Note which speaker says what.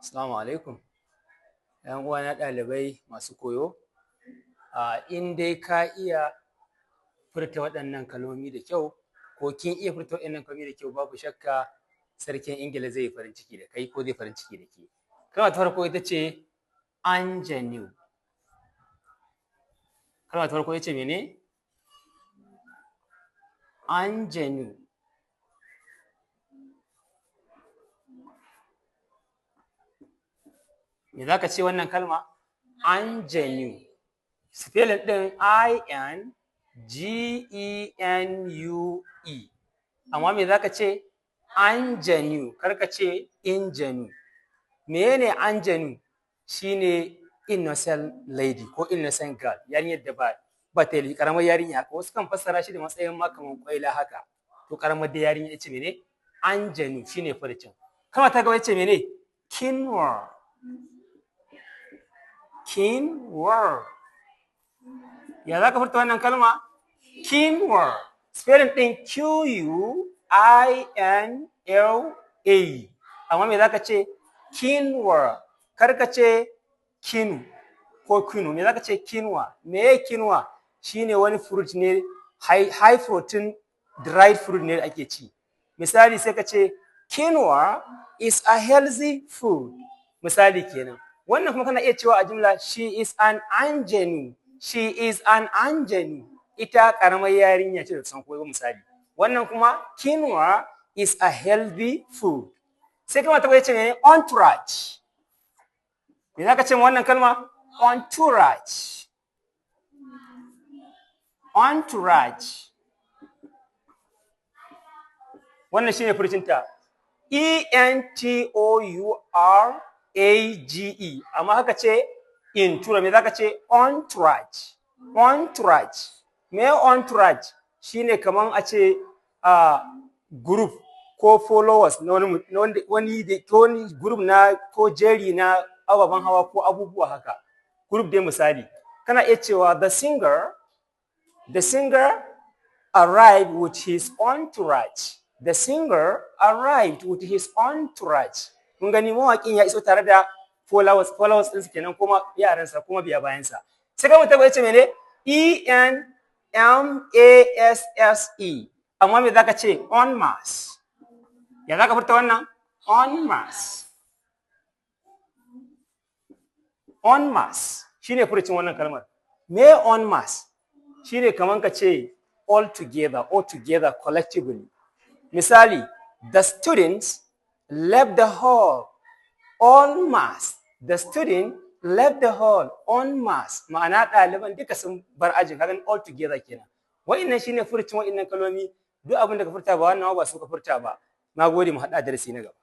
Speaker 1: Assalamu alaikum. ‘Yan uwana ɗalibai masu koyo, in dai ka iya furta waɗannan kalmomi da kyau, ko kin iya furta waɗannan kalmomi da kyau, babu shakka sarkin Ingila zai yi farin ciki da kai ko zai farin ciki da ke. Kalma ta farko ita ce ingenue. Kalma ta farko ita ce mene? Ingenue. Me za ka ce wannan kalma? Ingenue. Spelling ɗin I-N-G-E-N-U-E. Amma me za ka ce? Ingenue, kar ka ce ingenue. Menene ingenue? Shine innocent lady ko innocent girl, yarinyar da ba ta yi karamar yarinya haka. Wasu kan fassara shi da matsayin ma kamar kwaila haka. To karamar da yarinya ita mene? Ingenue shine furcin. Kalma ta gaba ita mene? Quinoa. Quinoa. Ya za ka furta wannan kalma? Quinoa. Spelling ɗin Q-U-I-N-L-A. Amma me za ka ce? Quinoa. Kar ka ce kinu ko kinu. Me za ka ce? Quinoa. Me ye quinoa? Shine wani fruit ne, high protein dried fruit ne da ake ci. Misali sai ka ce quinoa is a healthy food. Misali kenan. Wannan kuma kana iya cewa a jumla she is an ingenue. She is an ingenue. Ita karamar yarinya ce da san koyo misali. Wannan kuma quinoa is a healthy food. Sai kuma ta ce ne entourage. Me za ka ce wannan kalma? Entourage. Entourage. Wannan shine furcinta. E-N-T-O-U-R-A-G-E. Amma haka ce entourage. Me za ka ce? Entourage. Entourage. Me entourage? Shine kaman a ce group ko followers na wani group na ko jeri na ababen hawa ko abubuwa haka. Group dai misali. Kana iya cewa the singer arrived with his entourage. The singer arrived with his entourage. Mun gani mawaƙin ya iso tare da followers ɗinsa kenan kuma yaransa kuma biya bayansa. Sai kuma ta ce mene? E-N-M-A-S-S-E. Amma me za ka ce? En masse. Ya za ka furta wannan? En masse. En masse shine furcin wannan kalmar. Me en masse? Shine kaman ka ce all together, collectively. Misali, the students left the hall en masse. The student left the hall en masse. Ma'ana ɗaliban duka sun bar ajin, kaga all together kenan. Wa'innan shine furcin wa'innan kalmomi. Duk abin da ka furta ba wannan ba su ka furta ba. Na gode, mu haɗa darasi na gaba.